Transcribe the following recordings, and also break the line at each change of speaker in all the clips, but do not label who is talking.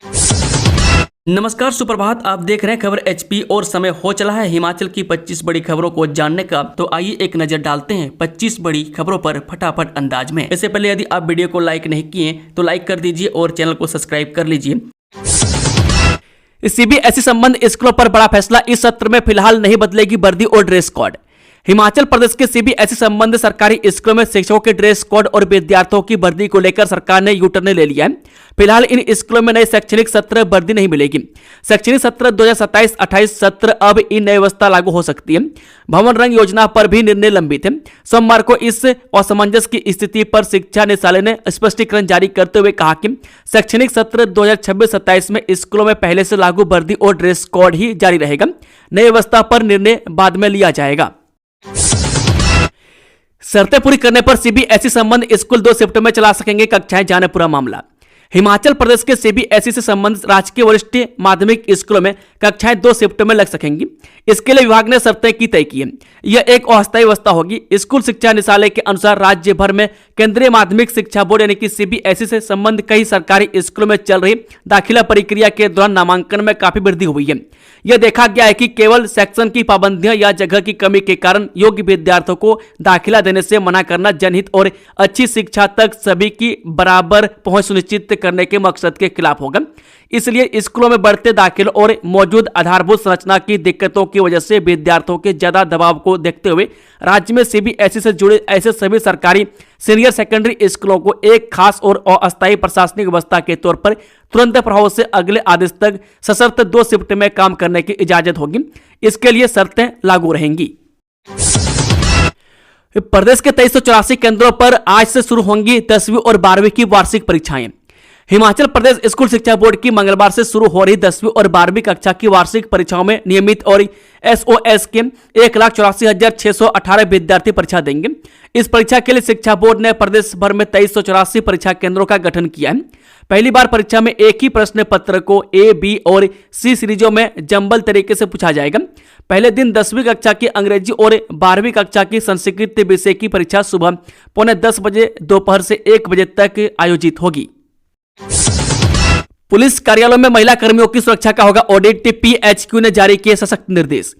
नमस्कार, सुप्रभात। आप देख रहे हैं खबर एचपी और समय हो चला है हिमाचल की 25 बड़ी खबरों को जानने का। तो आइए एक नजर डालते हैं 25 बड़ी खबरों पर फटाफट अंदाज में। इससे पहले यदि आप वीडियो को लाइक नहीं किए तो लाइक कर दीजिए और चैनल को सब्सक्राइब कर लीजिए। सीबीएसई संबंध स्कूलों पर बड़ा फैसला, इस सत्र में फिलहाल नहीं बदलेगी वर्दी और ड्रेस कोड। हिमाचल प्रदेश के सीबीएसई संबंध सरकारी स्कूलों में शिक्षकों के ड्रेस कोड और विद्यार्थियों की वर्दी को लेकर सरकार ने यूटर्न ले लिया है। फिलहाल इन स्कूलों में नए शैक्षणिक सत्र वर्दी नहीं मिलेगी। शैक्षणिक सत्र 2027-28 सत्र अब इन नई व्यवस्था लागू हो सकती है। भवन रंग योजना पर भी निर्णय लंबित है। सोमवार को इस असमंजस की स्थिति पर शिक्षा निदेशालय ने स्पष्टीकरण जारी करते हुए कहा कि शैक्षणिक सत्र 2026-27 में स्कूलों में पहले से लागू वर्दी और ड्रेस कोड ही जारी रहेगा। नई व्यवस्था पर निर्णय बाद में लिया जाएगा। शर्तें पूरी करने पर सीबीएसई संबंध स्कूल 2 शिफ्ट में चला सकेंगे कक्षाएं, जाने पूरा मामला। हिमाचल प्रदेश के सीबीएसई से संबंधित राजकीय वरिष्ठ माध्यमिक स्कूलों में कक्षाएं 2 शिफ्ट में लग सकेंगी। इसके लिए विभाग ने शर्तें की तय की है। यह एक अस्थायी व्यवस्था होगी। स्कूल शिक्षा निदेशालय के अनुसार राज्य भर में केंद्रीय माध्यमिक शिक्षा बोर्ड यानी कि सीबीएसई से संबंध कई सरकारी स्कूलों में चल रही दाखिला प्रक्रिया के दौरान नामांकन में काफी वृद्धि हुई है। यह देखा गया है कि केवल सेक्शन की पाबंदियां या जगह की कमी के कारण योग्य विद्यार्थियों को दाखिला देने से मना करना जनहित और अच्छी शिक्षा तक सभी की बराबर पहुंच सुनिश्चित करने के मकसद के खिलाफ होगा। इसलिए स्कूलों में बढ़ते दाखिलों और मौजूद आधारभूत संरचना की दिक्कतों की वजह से विद्यार्थियों के ज्यादा दबाव को देखते हुए राज्य में सीबीएसई से जुड़े ऐसे सभी सरकारी सीनियर सेकेंडरी स्कूलों को एक खास और अस्थायी प्रशासनिक व्यवस्था के तौर पर तुरंत प्रभाव से अगले आदेश तक सशर्त 2 शिफ्ट में काम करने की इजाजत होगी। इसके लिए शर्तें लागू रहेंगी। प्रदेश के 2384 केंद्रों पर आज से शुरू होंगी 10वीं और 12वीं की वार्षिक परीक्षाएं। हिमाचल प्रदेश स्कूल शिक्षा बोर्ड की मंगलवार से शुरू हो रही 10वीं और 12वीं कक्षा की वार्षिक परीक्षाओं में नियमित और एसओएस के 1,84,618 विद्यार्थी परीक्षा देंगे। इस परीक्षा के लिए शिक्षा बोर्ड ने प्रदेश भर में 2384 परीक्षा केंद्रों का गठन किया है। पहली बार परीक्षा में एक ही प्रश्न पत्र को ए, बी और सी सीरीजों में जंबल तरीके से पूछा जाएगा। पहले दिन 10वीं कक्षा की अंग्रेजी और 12वीं कक्षा की संस्कृत विषय की परीक्षा सुबह 9:45 बजे दोपहर से 1 बजे तक आयोजित होगी। पुलिस कार्यालयों में महिला कर्मियों की सुरक्षा का होगा ऑडिट, पीएचक्यू ने जारी किए सशक्त निर्देश।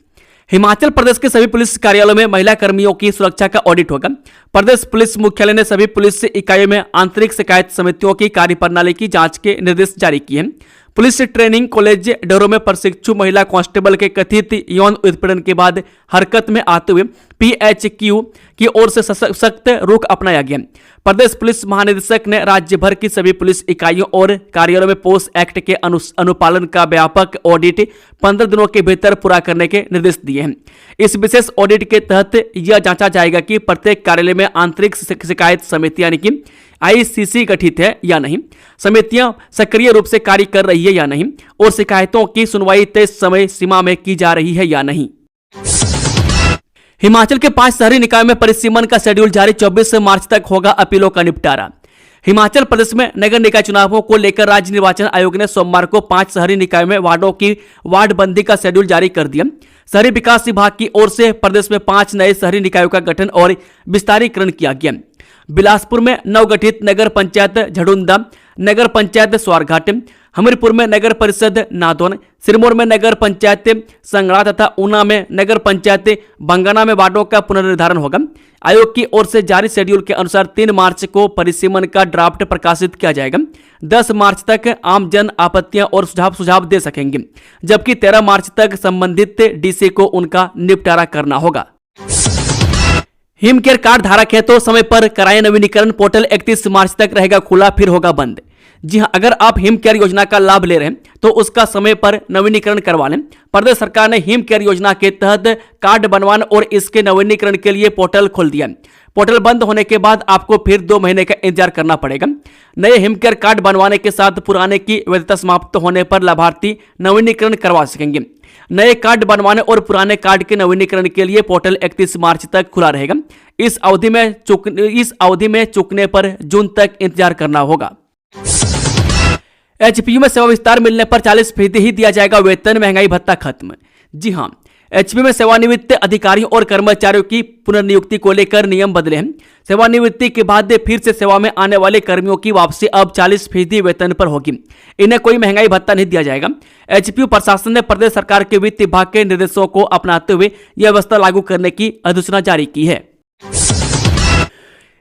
हिमाचल प्रदेश के सभी पुलिस कार्यालयों में महिला कर्मियों की सुरक्षा का ऑडिट होगा। प्रदेश पुलिस मुख्यालय ने सभी पुलिस इकाइयों में आंतरिक शिकायत समितियों की कार्यप्रणाली की जांच के निर्देश जारी किए हैं। पुलिस ट्रेनिंग कॉलेज डोरो में प्रशिक्षु महिला कांस्टेबल के कथित यौन उत्पीड़न के बाद हरकत में आते हुए पीएचक्यू की ओर से सख्त रुख अपनाया गया। प्रदेश पुलिस महानिदेशक ने राज्य भर की सभी पुलिस इकाइयों और कार्यालयों में पोस्ट एक्ट के अनुपालन का व्यापक ऑडिट 15 दिनों के भीतर पूरा करने के निर्देश दिए हैं। इस विशेष ऑडिट के तहत यह जांचा जाएगा कि प्रत्येक कार्यालय में आंतरिक शिकायत समिति यानी कि आईसीसी गठित है या नहीं, समितियां सक्रिय रूप से कार्य कर रही है या नहीं और शिकायतों की सुनवाई तय समय सीमा में की जा रही है या नहीं। हिमाचल के 5 शहरी निकायों में परिसीमन का शेड्यूल जारी, 24 मार्च तक होगा अपीलों का निपटारा। हिमाचल प्रदेश में नगर निकाय चुनावों को लेकर राज्य निर्वाचन आयोग ने सोमवार को 5 शहरी निकायों में वार्डों की वार्डबंदी का शेड्यूल जारी कर दिया। शहरी विकास विभाग की ओर से प्रदेश में 5 नए शहरी निकायों का गठन और विस्तारीकरण किया गया। बिलासपुर में नवगठित नगर पंचायत झड़ुंदा, नगर पंचायत स्वारघाट, हमीरपुर में नगर परिषद नादौन, सिरमौर में नगर पंचायत संगड़ा तथा ऊना में नगर पंचायत बंगाना में वार्डों का पुनर्निर्धारण होगा। आयोग की ओर से जारी शेड्यूल के अनुसार 3 मार्च को परिसीमन का ड्राफ्ट प्रकाशित किया जाएगा। 10 मार्च तक आम जन आपत्तियां और सुझाव दे सकेंगे, जबकि 13 मार्च तक संबंधित डीसी को उनका निपटारा करना होगा। हिम केयर कार्ड धारक है तो समय पर कराएं नवीनीकरण, पोर्टल 31 मार्च तक रहेगा खुला, फिर होगा बंद। जी हां, अगर आप हिम केयर योजना का लाभ ले रहे हैं तो उसका समय पर नवीनीकरण करवा लें। प्रदेश सरकार ने हिम केयर योजना के तहत कार्ड बनवाने और इसके नवीनीकरण के लिए पोर्टल खोल दिया। पोर्टल बंद होने के बाद आपको फिर 2 महीने का इंतजार करना पड़ेगा। नए हिम केयर कार्ड बनवाने के साथ पुराने की वैधता समाप्त होने पर लाभार्थी नवीनीकरण करवा सकेंगे। नए कार्ड बनवाने और पुराने कार्ड के नवीनीकरण के लिए पोर्टल 31 मार्च तक खुला रहेगा। इस अवधि में चूकने पर जून तक इंतजार करना होगा। एचपीयू में सेवा विस्तार मिलने पर 40% ही दिया जाएगा वेतन, महंगाई भत्ता खत्म। जी हां, एचपी में सेवानिवृत्त अधिकारियों और कर्मचारियों की पुनर्नियुक्ति को लेकर नियम बदले हैं। सेवानिवृत्ति के बाद फिर से सेवा में आने वाले कर्मियों की वापसी अब 40% वेतन पर होगी। इन्हें कोई महंगाई भत्ता नहीं दिया जाएगा। एचपीयू प्रशासन ने प्रदेश सरकार के वित्त विभाग के निर्देशों को अपनाते हुए यह व्यवस्था लागू करने की अधिसूचना जारी की है।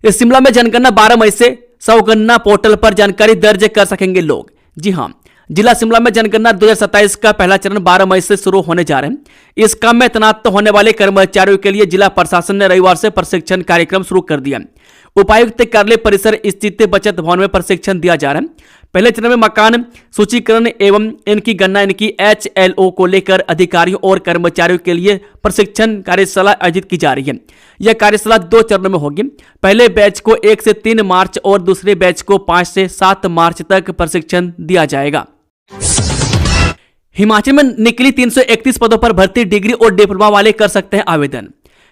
इस शिमला में जनगणना 12 मई से सौगणना पोर्टल पर जानकारी दर्ज कर सकेंगे लोग। जी हां, जिला शिमला में जनगणना 2027 का पहला चरण 12 मई से शुरू होने जा रहे हैं। इस काम में तैनात होने वाले कर्मचारियों के लिए जिला प्रशासन ने रविवार से प्रशिक्षण कार्यक्रम शुरू कर दिया। उपायुक्त कार्यालय परिसर स्थित बचत भवन में प्रशिक्षण दिया जा रहा है। पहले चरण में मकान सूचीकरण एवं इनकी गणना इनकी HLO को लेकर अधिकारियों और कर्मचारियों के लिए प्रशिक्षण कार्यशाला आयोजित की जा रही है। यह कार्यशाला 2 चरणों में होगी। पहले बैच को 1 से 3 मार्च और दूसरे बैच को 5 से 7 मार्च तक प्रशिक्षण दिया जाएगा। हिमाचल में निकली 331 पदों पर भर्ती, डिग्री और डिप्लोमा वाले कर सकते हैं आवेदन।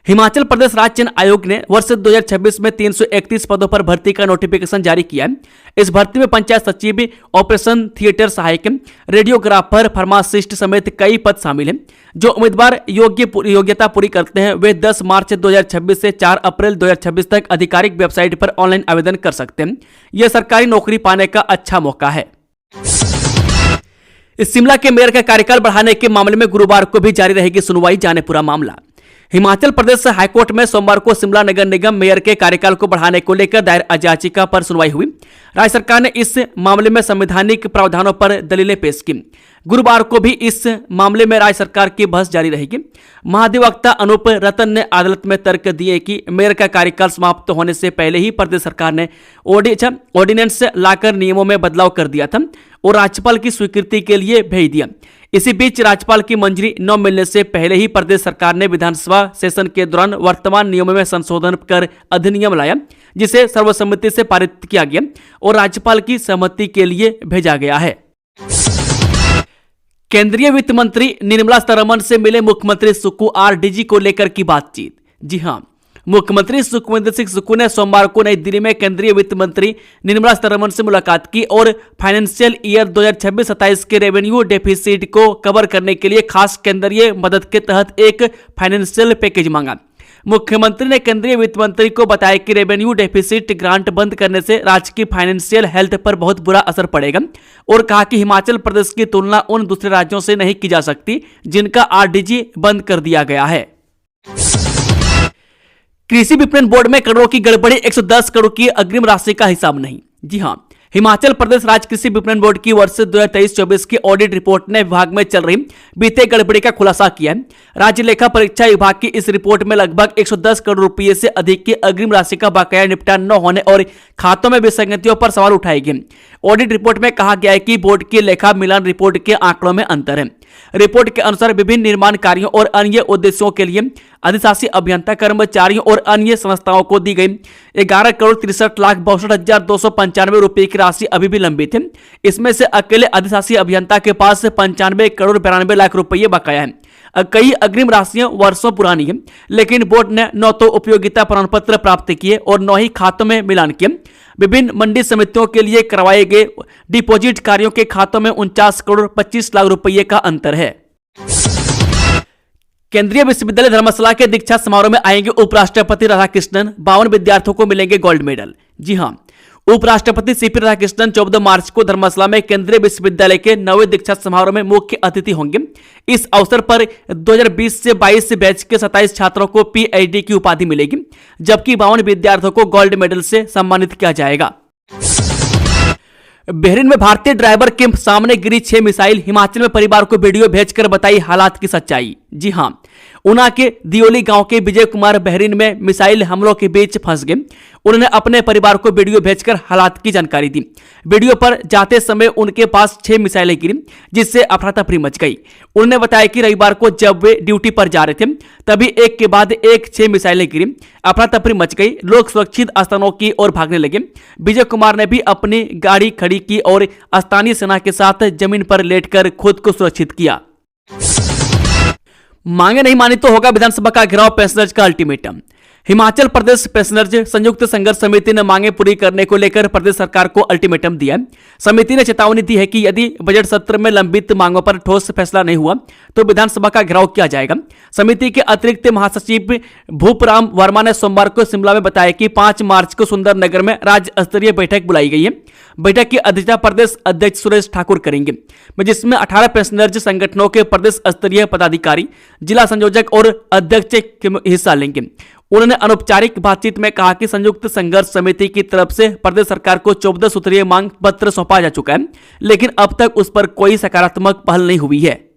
हिमाचल प्रदेश राज्य चयन आयोग ने वर्ष 2026 में 331 पदों पर भर्ती का नोटिफिकेशन जारी किया है। इस भर्ती में पंचायत सचिव, ऑपरेशन थिएटर सहायक, रेडियोग्राफर, फार्मासिस्ट समेत कई पद शामिल हैं। जो उम्मीदवार योग्यता पूरी करते हैं वे 10 मार्च 2026 से 4 अप्रैल 2026 तक आधिकारिक वेबसाइट पर ऑनलाइन आवेदन कर सकते हैं। यह सरकारी नौकरी पाने का अच्छा मौका है। इस शिमला के मेयर का कार्यकाल बढ़ाने के मामले में गुरुवार को भी जारी रहेगी सुनवाई, जाने पूरा मामला। हिमाचल प्रदेश हाईकोर्ट में सोमवार को शिमला नगर निगम मेयर के कार्यकाल को बढ़ाने को लेकर दायर याचिका पर सुनवाई हुई। राज्य सरकार ने इस मामले में संवैधानिक प्रावधानों पर दलीलें पेश की। गुरुवार को भी इस मामले में राज्य सरकार की बहस जारी रहेगी। महाधिवक्ता अनूप रतन ने अदालत में तर्क दिए कि मेयर का कार्यकाल समाप्त होने से पहले ही प्रदेश सरकार ने ऑर्डिनेंस लाकर नियमों में बदलाव कर दिया था और राज्यपाल की स्वीकृति के लिए भेज दिया। इसी बीच राज्यपाल की मंजूरी न मिलने से पहले ही प्रदेश सरकार ने विधानसभा सेशन के दौरान वर्तमान नियमों में संशोधन कर अधिनियम लाया, जिसे सर्वसम्मति से पारित किया गया और राज्यपाल की सहमति के लिए भेजा गया है। केंद्रीय वित्त मंत्री निर्मला सीतारमण से मिले मुख्यमंत्री सुक्खू, RDG को लेकर की बातचीत। जी हां, मुख्यमंत्री सुखविंदर सिंह सुक्खू ने सोमवार को नई दिल्ली में केंद्रीय वित्त मंत्री निर्मला सीतारमण से मुलाकात की और फाइनेंशियल ईयर 2026-27 के रेवेन्यू डेफिसिट को कवर करने के लिए खास केंद्रीय मदद के तहत एक फाइनेंशियल पैकेज मांगा। मुख्यमंत्री ने केंद्रीय वित्त मंत्री को बताया कि रेवेन्यू डेफिसिट ग्रांट बंद करने से राज्य की फाइनेंशियल हेल्थ पर बहुत बुरा असर पड़ेगा और कहा कि हिमाचल प्रदेश की तुलना उन दूसरे राज्यों से नहीं की जा सकती जिनका RDG बंद कर दिया गया है। कृषि विपणन बोर्ड में करोड़ों की गड़बड़ी, 110 करोड़ की अग्रिम राशि का हिसाब नहीं। जी हां, हिमाचल प्रदेश राज्य कृषि विपणन बोर्ड की वर्ष 2023-24 की ऑडिट रिपोर्ट ने विभाग में चल रही बीते गड़बड़ी का खुलासा किया है। राज्य लेखा परीक्षा विभाग की इस रिपोर्ट में लगभग 110 करोड़ रुपये से अधिक की अग्रिम राशि का बकाया निपटान न होने और खातों में विसंगतियों पर सवाल उठाए गए। ऑडिट रिपोर्ट में कहा गया है कि बोर्ड की लेखा मिलान रिपोर्ट के आंकड़ों में अंतर है। रिपोर्ट के अनुसार विभिन्न निर्माण कार्यों और अन्य उद्देश्यों के लिए अधिशासी अभियंता, कर्मचारियों और अन्य संस्थाओं को दी गई 11,63,62,295 रुपए की राशि अभी भी लंबित है। इसमें से अकेले अधिशासी अभियंता के पास 95,92,92 रुपये बकाया है। कई अग्रिम राशियां वर्षों पुरानी है, लेकिन बोर्ड ने न तो उपयोगिता प्रमाण पत्र प्राप्त किए और न ही खातों में मिलान किए। विभिन्न मंडी समितियों के लिए करवाए गए डिपॉजिट कार्यों के खातों में 49,25,00,000 रुपये का अंतर है। केंद्रीय विश्वविद्यालय धर्मशाला के दीक्षा समारोह में आएंगे उपराष्ट्रपति राधाकृष्णन, 52 विद्यार्थियों को मिलेंगे गोल्ड मेडल। जी हां, उपराष्ट्रपति CP राधाकृष्णन 14 मार्च को धर्मशाला में केंद्रीय विश्वविद्यालय के 9वें दीक्षा समारोह में मुख्य अतिथि होंगे। इस अवसर पर 2020 से 22 बैच के 27 छात्रों को PhD की उपाधि मिलेगी, जबकि 52 विद्यार्थियों को गोल्ड मेडल से सम्मानित किया जाएगा। बहरीन में भारतीय ड्राइवर के सामने गिरी 6 मिसाइल, हिमाचल में परिवार को वीडियो भेजकर बताई हालात की सच्चाई। जी हां, ऊना के दियोली गांव के विजय कुमार बहरीन में मिसाइल हमलों के बीच फंस गए। उन्होंने अपने परिवार को वीडियो भेजकर हालात की जानकारी दी। वीडियो पर जाते समय उनके पास 6 मिसाइलें गिरी, जिससे अफरा तफरी मच गई। उन्होंने बताया कि रविवार को जब वे ड्यूटी पर जा रहे थे तभी एक के बाद एक 6 मिसाइलें गिरी, अफरा तफरी मच गई। लोग सुरक्षित स्थानों की ओर भागने लगे। विजय कुमार ने भी अपनी गाड़ी खड़ी की और स्थानीय सेना के साथ जमीन पर लेटकर खुद को सुरक्षित किया। मांगे नहीं मानी तो होगा विधानसभा का घेराव, पैसेंजर्स का अल्टीमेटम। हिमाचल प्रदेश पैसेंजर्स संयुक्त संघर्ष समिति ने मांगे पूरी करने को लेकर प्रदेश सरकार को अल्टीमेटम दिया है। समिति ने चेतावनी दी है कि यदि बजट सत्र में लंबित मांगों पर ठोस फैसला नहीं हुआ तो विधानसभा का घेराव किया जाएगा। समिति के अतिरिक्त महासचिव भूपराम वर्मा ने सोमवार को शिमला में बताया कि 5 मार्च को सुंदरनगर में राज्य स्तरीय बैठक बुलाई गई है। बैठक की अध्यक्षता प्रदेश अध्यक्ष सुरेश ठाकुर करेंगे, जिसमें 18 पैसेंजर्स संगठनों के प्रदेश स्तरीय पदाधिकारी, जिला संयोजक और अध्यक्ष हिस्सा लेंगे। उन्होंने अनौपचारिक बातचीत में कहा कि संयुक्त संघर्ष समिति की तरफ से प्रदेश सरकार को 14 सूत्रीय मांग पत्र सौंपा जा चुका है, लेकिन अब तक उस पर कोई सकारात्मक पहल नहीं हुई है।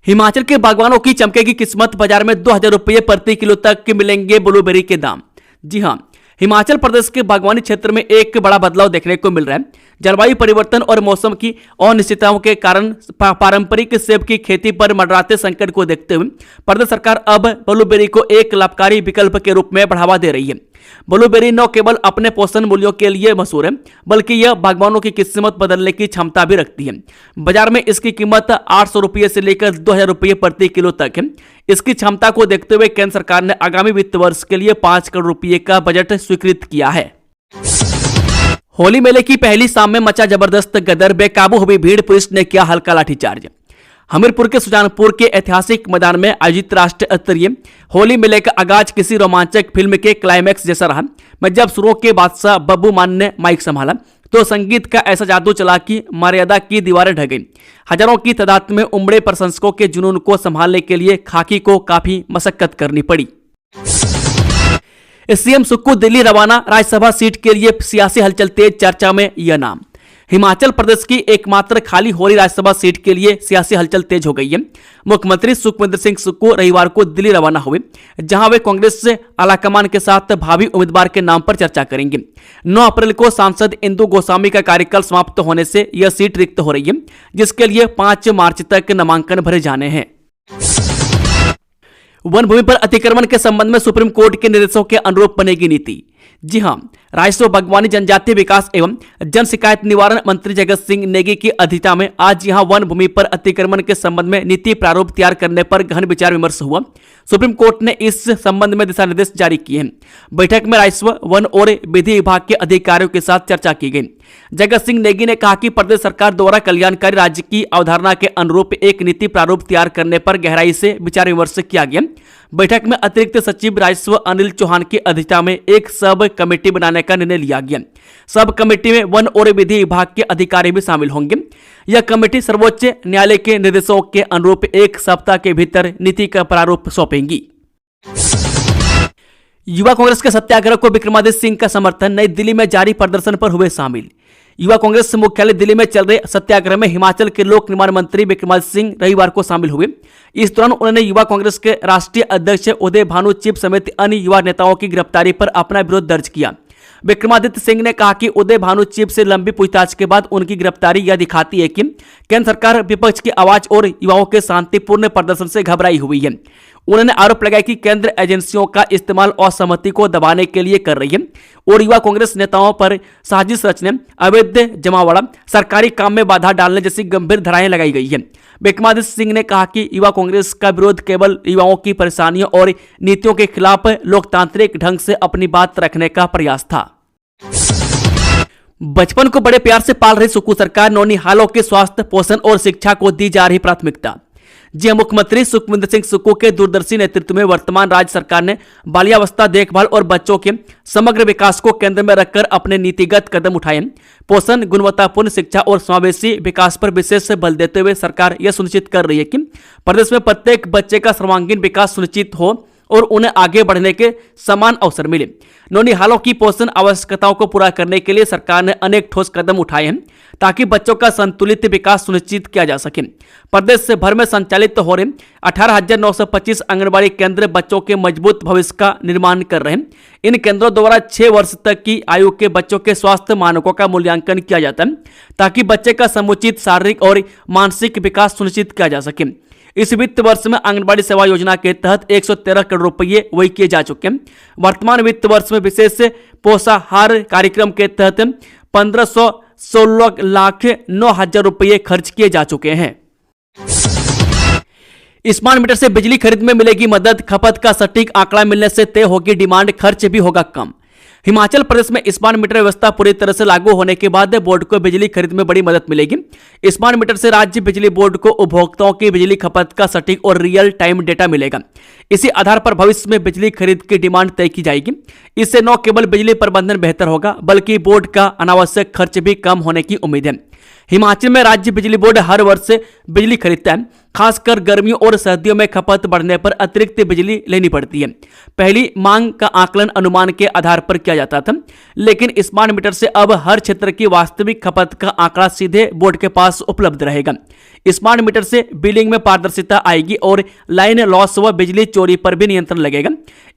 हिमाचल के बागवानों की चमकेगी किस्मत, बाजार में 2000 रुपये प्रति किलो तक मिलेंगे ब्लूबेरी के दाम। जी हां, हिमाचल प्रदेश के बागवानी क्षेत्र में एक बड़ा बदलाव देखने को मिल रहा है। जलवायु परिवर्तन और मौसम की अनिश्चितताओं के कारण पारंपरिक सेब की खेती पर मंडराते संकट को देखते हुए प्रदेश सरकार अब ब्लूबेरी को एक लाभकारी विकल्प के रूप में बढ़ावा दे रही है। ब्लूबेरी न केवल अपने पोषण मूल्यों के लिए मशहूर है, बल्कि यह बागवानों की किस्मत बदलने की क्षमता भी रखती है। बाजार में इसकी कीमत 800 रुपये से लेकर 2000 रुपये प्रति किलो तक है। इसकी क्षमता को देखते हुए केंद्र सरकार ने आगामी वित्त वर्ष के लिए 5 करोड़ रुपये का बजट स्वीकृत किया है। होली मेले की पहली शाम में मचा जबरदस्त गदर, बेकाबू हुई भीड़, पुलिस ने किया हल्का लाठीचार्ज। हमीरपुर के सुजानपुर के ऐतिहासिक मैदान में आयोजित राष्ट्रीय स्तरीय होली मेले का आगाज किसी रोमांचक फिल्म के क्लाइमैक्स जैसा रहा। मैं जब सुरों के बादशाह बब्बू मान ने माइक संभाला तो संगीत का ऐसा जादू चला कि मर्यादा की दीवारें ढह गई। हजारों की तादाद में उमड़े प्रशंसकों के जुनून को संभालने के लिए खाकी को काफी मशक्कत करनी पड़ी। सीएम सुक्खू दिल्ली रवाना, राज्यसभा सीट के लिए सियासी हलचल तेज, चर्चा में यह नाम। हिमाचल प्रदेश की एकमात्र खाली हो रही राज्यसभा सीट के लिए सियासी हलचल तेज हो गई है। मुख्यमंत्री सुखविंदर सिंह सुक्खू रविवार को दिल्ली रवाना हुए, जहां वे कांग्रेस से आलाकमान के साथ भावी उम्मीदवार के नाम पर चर्चा करेंगे। 9 अप्रैल को सांसद इंदु गोस्वामी का कार्यकाल समाप्त होने से यह सीट रिक्त हो रही है, जिसके लिए 5 मार्च तक नामांकन भरे जाने हैं। वन भूमि पर अतिक्रमण के संबंध में सुप्रीम कोर्ट के निर्देशों के अनुरूप बनेगी नीति। जी हां, राजस्व, बागवानी, जनजातीय विकास एवं जन शिकायत निवारण मंत्री जगत सिंह नेगी की अध्यक्षता में आज यहां वन भूमि पर अतिक्रमण के संबंध में नीति प्रारूप तैयार करने पर गहन विचार विमर्श हुआ। सुप्रीम कोर्ट ने इस संबंध में दिशा निर्देश जारी किए हैं। बैठक में राजस्व, वन और विधि विभाग के अधिकारियों के साथ चर्चा की गई। जगत सिंह नेगी ने कहा कि प्रदेश सरकार द्वारा कल्याणकारी राज्य की अवधारणा के अनुरूप एक नीति प्रारूप तैयार करने पर गहराई से विचार विमर्श किया गया। बैठक में अतिरिक्त सचिव राजस्व अनिल चौहान की अध्यक्षता में एक सब कमेटी बनाने का निर्णय लिया गया। सब कमेटी में वन और विधि विभाग के अधिकारी भी शामिल होंगे। यह कमेटी सर्वोच्च न्यायालय के निर्देशों के अनुरूप 1 सप्ताह के भीतर नीति का प्रारूप सौंपेंगी। युवा कांग्रेस के सत्याग्रह को विक्रमादित्य सिंह का समर्थन, नई दिल्ली में जारी प्रदर्शन पर हुए शामिल। युवा कांग्रेस मुख्यालय दिल्ली में चल रहे सत्याग्रह में हिमाचल के लोक निर्माण मंत्री विक्रमादित्य सिंह रविवार को शामिल हुए। इस दौरान उन्होंने युवा कांग्रेस के राष्ट्रीय अध्यक्ष उदय भानु चिप समेत अन्य युवा नेताओं की गिरफ्तारी पर अपना विरोध दर्ज किया। विक्रमादित्य सिंह ने कहा कि उदय भानु चिप से लंबी पूछताछ के बाद उनकी गिरफ्तारी यह दिखाती है कि केंद्र सरकार विपक्ष की आवाज और युवाओं के शांतिपूर्ण प्रदर्शन से घबराई हुई है। उन्होंने आरोप लगाया कि केंद्र एजेंसियों का इस्तेमाल असहमति को दबाने के लिए कर रही है और युवा कांग्रेस नेताओं पर साजिश रचने, अवैध जमावड़ा, सरकारी काम में बाधा डालने जैसी गंभीर धाराएं लगाई गई है। विक्रमादित्य सिंह ने कहा कि युवा कांग्रेस का विरोध केवल युवाओं की परेशानियों और नीतियों के खिलाफ लोकतांत्रिक ढंग से अपनी बात रखने का प्रयास था। बचपन को बड़े प्यार से पाल रही सुक्खू सरकार, नौनिहालों के स्वास्थ्य, पोषण और शिक्षा को दी जा रही प्राथमिकता। जी, मुख्यमंत्री सुखविंदर सिंह सुक्खू के दूरदर्शी नेतृत्व में वर्तमान राज्य सरकार ने बाल्यावस्था देखभाल और बच्चों के समग्र विकास को केंद्र में रखकर अपने नीतिगत कदम उठाए। पोषण, गुणवत्तापूर्ण शिक्षा और समावेशी विकास पर विशेष बल देते हुए सरकार यह सुनिश्चित कर रही है कि प्रदेश में प्रत्येक बच्चे का सर्वांगीण विकास सुनिश्चित हो और उन्हें आगे बढ़ने के समान अवसर मिले। नौनिहालों की पोषण आवश्यकताओं को पूरा करने के लिए सरकार ने अनेक ठोस कदम उठाए हैं ताकि बच्चों का संतुलित विकास सुनिश्चित किया जा सके। प्रदेश से भर में संचालित हो रहे 18,925 आंगनबाड़ी केंद्र बच्चों के मजबूत भविष्य का निर्माण कर रहे हैं। इन केंद्रों द्वारा 6 वर्ष तक की आयु के बच्चों के स्वास्थ्य मानकों का मूल्यांकन किया जाता है ताकि बच्चे का समुचित शारीरिक और मानसिक विकास सुनिश्चित किया जा सके। इस वित्त वर्ष में आंगनबाड़ी सेवा योजना के तहत 113 करोड़ रुपये व्यय किए जा चुके हैं। वर्तमान वित्त वर्ष में विशेष पोषाहार कार्यक्रम के तहत 1516,09,000 रुपये खर्च किए जा चुके हैं। स्मार्ट मीटर से बिजली खरीद में मिलेगी मदद, खपत का सटीक आंकड़ा मिलने से तय होगी डिमांड, खर्च भी होगा कम। हिमाचल प्रदेश में स्मार्ट मीटर व्यवस्था पूरी तरह से लागू होने के बाद बोर्ड को बिजली खरीद में बड़ी मदद मिलेगी। स्मार्ट मीटर से राज्य बिजली बोर्ड को उपभोक्ताओं की बिजली खपत का सटीक और रियल टाइम डेटा मिलेगा। इसी आधार पर भविष्य में बिजली खरीद की डिमांड तय की जाएगी। इससे न केवल बिजली प्रबंधन बेहतर होगा बल्कि बोर्ड का अनावश्यक खर्च भी कम होने की उम्मीद है। हिमाचल में राज्य बिजली बोर्ड हर वर्ष बिजली खरीदता है। खासकर गर्मियों और सर्दियों में खपत बढ़ने पर अतिरिक्त बिजली लेनी पड़ती है। पहली मांग का आकलन अनुमान के आधार पर किया जाता था, लेकिन स्मार्ट मीटर से अब हर क्षेत्र की वास्तविक खपत का आंकड़ा सीधे बोर्ड के पास उपलब्ध रहेगा। स्मार्ट मीटर से बिलिंग में पारदर्शिता आएगी और लाइन लॉस व बिजली चोरी पर भी नियंत्रण लगेगा।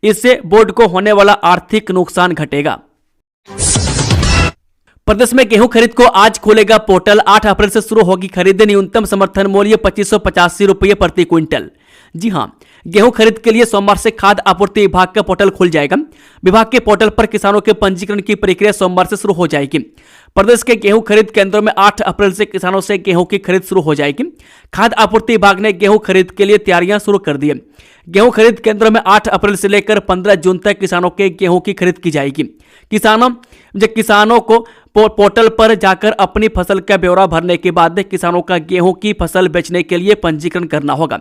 इससे बोर्ड को होने वाला आर्थिक नुकसान घटेगा। प्रदेश में गेहूं खरीद को आज खोलेगा पोर्टल। 8 अप्रैल से शुरू होगी खरीद। न्यूनतम समर्थन मूल्य 2585 रुपये प्रति क्विंटल। जी हां, गेहूं खरीद के लिए सोमवार से खाद्य आपूर्ति विभाग का पोर्टल खुल जाएगा। विभाग के पोर्टल पर किसानों के पंजीकरण की प्रक्रिया सोमवार से शुरू हो जाएगी। प्रदेश के गेहूं खरीद केंद्रों में 8 अप्रैल से किसानों से गेहूं की खरीद शुरू हो जाएगी। खाद्य आपूर्ति विभाग ने गेहूं खरीद के लिए तैयारियां शुरू कर दी है। गेहूं खरीद केंद्रों में 8 अप्रैल से लेकर 15 जून तक किसानों के गेहूं की खरीद की जाएगी। किसानों को पोर्टल पर जाकर अपनी फसल का ब्यौरा भरने के बाद किसानों का गेहूं की फसल बेचने के लिए पंजीकरण करना होगा।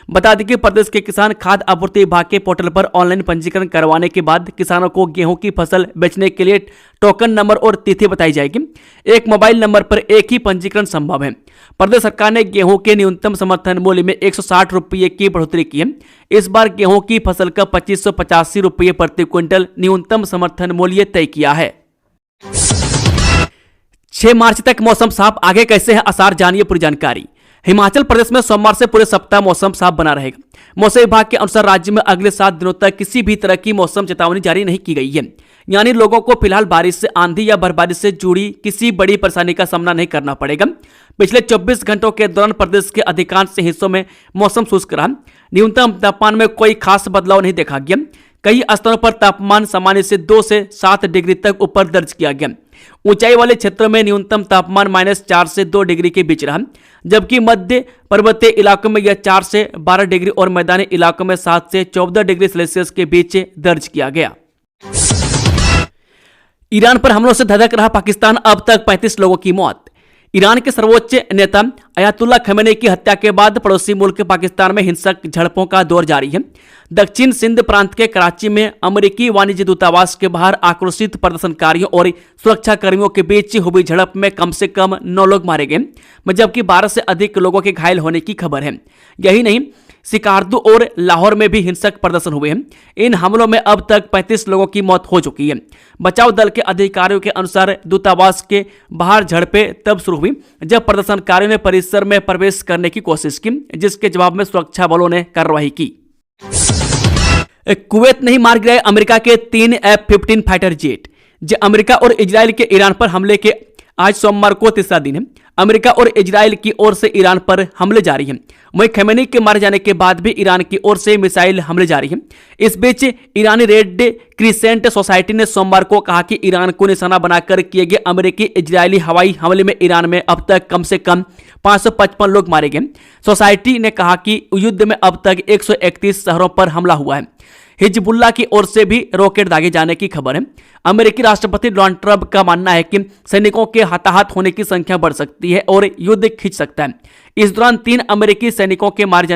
बता दें कि प्रदेश के किसान खाद्य आपूर्ति विभाग के पोर्टल पर ऑनलाइन पंजीकरण करवाने के बाद किसानों को गेहूं की फसल बेचने के लिए टोकन नंबर और तिथि बताई जाएगी। एक मोबाइल नंबर पर एक ही पंजीकरण संभव है। प्रदेश सरकार ने गेहूं के न्यूनतम समर्थन मूल्य में 160 रुपये की बढ़ोतरी की है। इस बार गेहूं की फसल का 2585 रुपये प्रति क्विंटल न्यूनतम समर्थन मूल्य तय किया है। 6 मार्च तक मौसम साफ, आगे कैसे है आसार, जानिए पूरी जानकारी। हिमाचल प्रदेश में सोमवार से पूरे सप्ताह मौसम साफ बना रहेगा। मौसम विभाग के अनुसार राज्य में अगले 7 दिनों तक किसी भी तरह की मौसम चेतावनी जारी नहीं की गई है, यानी लोगों को फिलहाल बारिश से, आंधी या बर्फबारी से जुड़ी किसी बड़ी परेशानी का सामना नहीं करना पड़ेगा। पिछले 24 घंटों के दौरान प्रदेश के अधिकांश हिस्सों में मौसम शुष्क रहा। न्यूनतम तापमान में कोई खास बदलाव नहीं देखा गया। कई स्थानों पर तापमान सामान्य से 2 से 7 डिग्री तक ऊपर दर्ज किया गया। ऊंचाई वाले क्षेत्रों में न्यूनतम तापमान -4 से 2 डिग्री के बीच रहा, जबकि मध्य पर्वतीय इलाकों में यह 4 से 12 डिग्री और मैदानी इलाकों में 7 से 14 डिग्री सेल्सियस के बीच दर्ज किया गया। ईरान पर हमलों से धधक रहा पाकिस्तान, अब तक 35 लोगों की मौत। ईरान के सर्वोच्च नेता अयातुल्ला खमेनी की हत्या के बाद पड़ोसी मुल्क पाकिस्तान में हिंसक झड़पों का दौर जारी है। दक्षिण सिंध प्रांत के कराची में अमेरिकी वाणिज्य दूतावास के बाहर आक्रोशित प्रदर्शनकारियों और सुरक्षा कर्मियों के बीच हुई झड़प में कम से कम 9 लोग मारे गए, जबकि 12 से अधिक लोगों के घायल होने की खबर है। यही नहीं, सिकारदू और लाहौर में भी हिंसक प्रदर्शन हुए हैं। इन हमलों में अब तक 35 लोगों की मौत हो चुकी है। बचाव दल के अधिकारियों के अनुसार दूतावास के बाहर झड़पें तब शुरू हुई जब प्रदर्शनकारियों ने परिसर में प्रवेश करने की कोशिश की, जिसके जवाब में सुरक्षा बलों ने कार्रवाई की। कुवैत नहीं मार गिराए अमेरिका के 3 F-15 फाइटर जेट। अमेरिका और इजराइल के ईरान पर हमले के आज सोमवार को तीसरा दिन है। अमेरिका और इजराइल की ओर से ईरान पर हमले जारी हैं। वहीं खमेनी के मारे जाने के बाद भी ईरान की ओर से मिसाइल हमले जारी हैं। इस बीच ईरानी रेड क्रिसेंट सोसाइटी ने सोमवार को कहा कि ईरान को निशाना बनाकर किए गए अमेरिकी इजरायली हवाई हमले में ईरान में अब तक कम से कम 555 लोग मारे गए। सोसाइटी ने कहा कि युद्ध में अब तक 131 शहरों पर हमला हुआ है। हिजबुल्लाह की ओर से भी रॉकेट दागे जाने की खबर है। अमेरिकी राष्ट्रपति डोनाल्ड ट्रंप का मानना है कि सैनिकों के हताहत होने की संख्या बढ़ सकती है और युद्ध खिंच सकता है। इस दौरान 3 अमेरिकी सैनिकों के मारे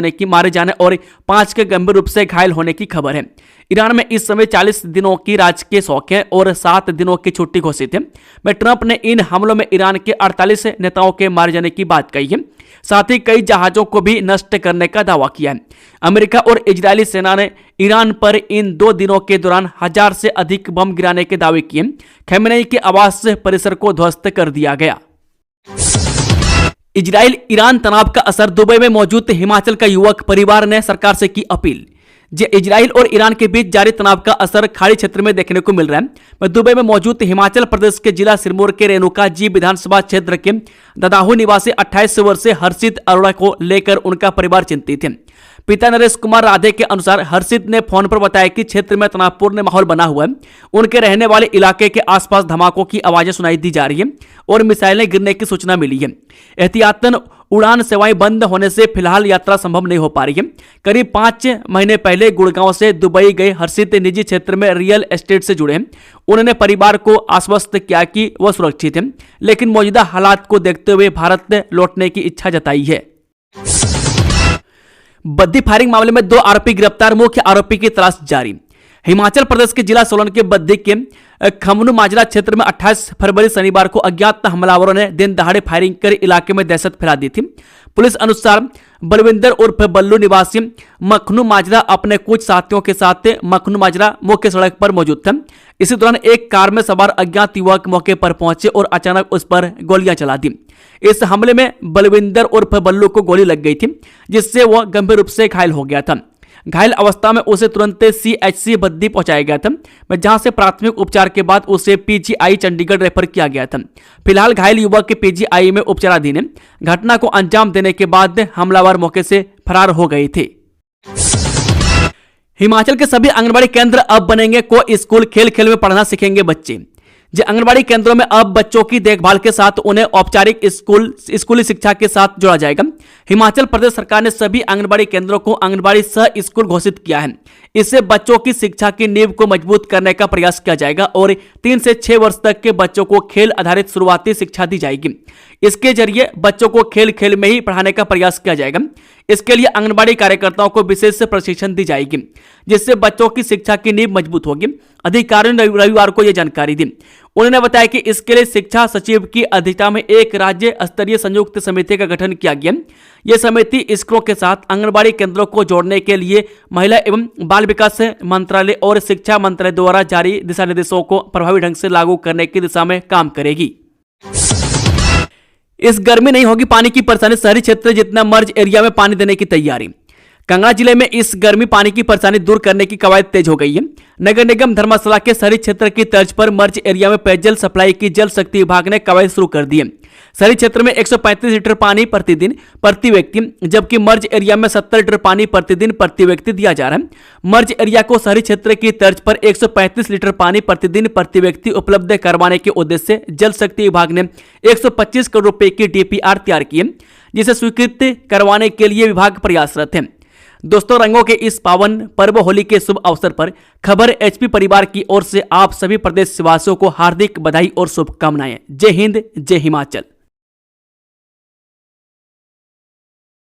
जाने और 5 के गंभीर रूप से घायल होने की खबर है। ईरान में इस समय 40 दिनों की राजकीय शौक है और 7 दिनों की छुट्टी घोषित है। में ट्रंप ने इन हमलों में ईरान के 48 नेताओं के मारे जाने की बात कही है, साथ ही कई जहाजों को भी नष्ट करने का दावा किया है। अमेरिका और इजरायली सेना ने ईरान पर इन 2 दिनों के दौरान 1000 से अधिक बम गिराने के दावे किए। खमेनी के आवास परिसर को ध्वस्त कर दिया गया। इजराइल ईरान तनाव का असर, दुबई में मौजूद हिमाचल का युवक परिवार ने सरकार से की अपील। इजराइल और ईरान के बीच जारी तनाव का असर खाड़ी क्षेत्र में देखने को मिल रहा है। दुबई में मौजूद हिमाचल प्रदेश के जिला सिरमौर के रेणुका जी विधानसभा क्षेत्र के ददाहू निवासी 28 वर्षीय हर्षित अरोड़ा को लेकर उनका परिवार चिंतित है। पिता नरेश कुमार राधे के अनुसार हर्षित ने फोन पर बताया कि क्षेत्र में तनावपूर्ण माहौल बना हुआ है। उनके रहने वाले इलाके के आसपास धमाकों की आवाजें सुनाई दी जा रही है और मिसाइलें गिरने की सूचना मिली है। एहतियातन उड़ान सेवाएं बंद होने से फिलहाल यात्रा संभव नहीं हो पा रही है। करीब 5 महीने पहले गुड़गांव से दुबई गए हर्षित निजी क्षेत्र में रियल एस्टेट से जुड़े हैं। उन्होंने परिवार को आश्वस्त किया कि वह सुरक्षित है, लेकिन मौजूदा हालात को देखते हुए भारत लौटने की इच्छा जताई है। बद्दी फायरिंग मामले में 2 आरोपी गिरफ्तार, मुख्य आरोपी की तलाश जारी। हिमाचल प्रदेश के जिला सोलन के बद्दी के खमनु माजरा क्षेत्र में 28 फरवरी शनिवार को अज्ञात हमलावरों ने दिन दहाड़े फायरिंग कर इलाके में दहशत फैला दी थी। पुलिस अनुसार बलविंदर उर्फ बल्लू निवासी मखनू माजरा अपने कुछ साथियों के साथ मखनू माजरा मुख्य सड़क पर मौजूद था। इसी दौरान एक कार में सवार अज्ञात युवक मौके पर पहुंचे और अचानक उस पर गोलियां चला दी। इस हमले में बलविंदर उर्फ बल्लू को गोली लग गई थी, जिससे वह गंभीर रूप से घायल हो गया था। घायल अवस्था में उसे तुरंत CHC बद्दी पहुंचाया गया था, जहां से प्राथमिक उपचार के बाद उसे PGI चंडीगढ़ रेफर किया गया था। फिलहाल घायल युवक के PGI में उपचाराधीन है। घटना को अंजाम देने के बाद हमलावर मौके से फरार हो गए थे। हिमाचल के सभी आंगनबाड़ी केंद्र अब बनेंगे को स्कूल, खेल खेल में पढ़ना सीखेंगे बच्चे। आंगनबाड़ी केंद्रों में अब बच्चों की देखभाल के साथ उन्हें औपचारिक स्कूली शिक्षा के साथ जोड़ा जाएगा। हिमाचल प्रदेश सरकार ने सभी आंगनबाड़ी केंद्रों को आंगनबाड़ी सह स्कूल घोषित किया है। इससे बच्चों की शिक्षा की नींव को मजबूत करने का प्रयास किया जाएगा और 3 से 6 वर्ष तक के बच्चों को खेल आधारित शुरुआती शिक्षा दी जाएगी। इसके जरिए बच्चों को खेल खेल में ही पढ़ाने का प्रयास किया जाएगा। इसके लिए आंगनबाड़ी कार्यकर्ताओं को विशेष प्रशिक्षण दी जाएगी, जिससे बच्चों की शिक्षा की नींव मजबूत होगी। अधिकारियों ने रविवार को यह जानकारी दी। उन्होंने बताया कि इसके लिए शिक्षा सचिव की अध्यक्षता में एक राज्य स्तरीय संयुक्त समिति का गठन किया गया। यह समिति स्कूलों के साथ आंगनबाड़ी केंद्रों को जोड़ने के लिए महिला एवं बाल विकास मंत्रालय और शिक्षा मंत्रालय द्वारा जारी दिशा निर्देशों को प्रभावी ढंग से लागू करने की दिशा में काम करेगी। इस गर्मी नहीं होगी पानी की परेशानी, शहरी क्षेत्र जितना मर्ज एरिया में पानी देने की तैयारी। कांगड़ा जिले में इस गर्मी पानी की परेशानी दूर करने की कवायद तेज हो गई है। नगर निगम धर्मशाला के शहरी क्षेत्र की तर्ज पर मर्ज एरिया में पेयजल सप्लाई की जल शक्ति विभाग ने कवायद शुरू कर दी है। शहरी क्षेत्र में 135 लीटर पानी प्रतिदिन प्रति व्यक्ति, जबकि मर्ज एरिया में 70 लीटर पानी प्रतिदिन प्रति व्यक्ति दिया जा रहा है। मर्ज एरिया को शहरी क्षेत्र की तर्ज पर 135 लीटर पानी प्रतिदिन प्रति व्यक्ति उपलब्ध करवाने के उद्देश्य से जल शक्ति विभाग ने 125 करोड़ रुपए की DPR तैयार की है, जिसे स्वीकृत करवाने के लिए विभाग प्रयासरत है। दोस्तों, रंगों के इस पावन पर्व होली के शुभ अवसर पर खबर HP परिवार की ओर से आप सभी प्रदेशवासियों को हार्दिक बधाई और शुभकामनाएं। जय हिंद, जय हिमाचल।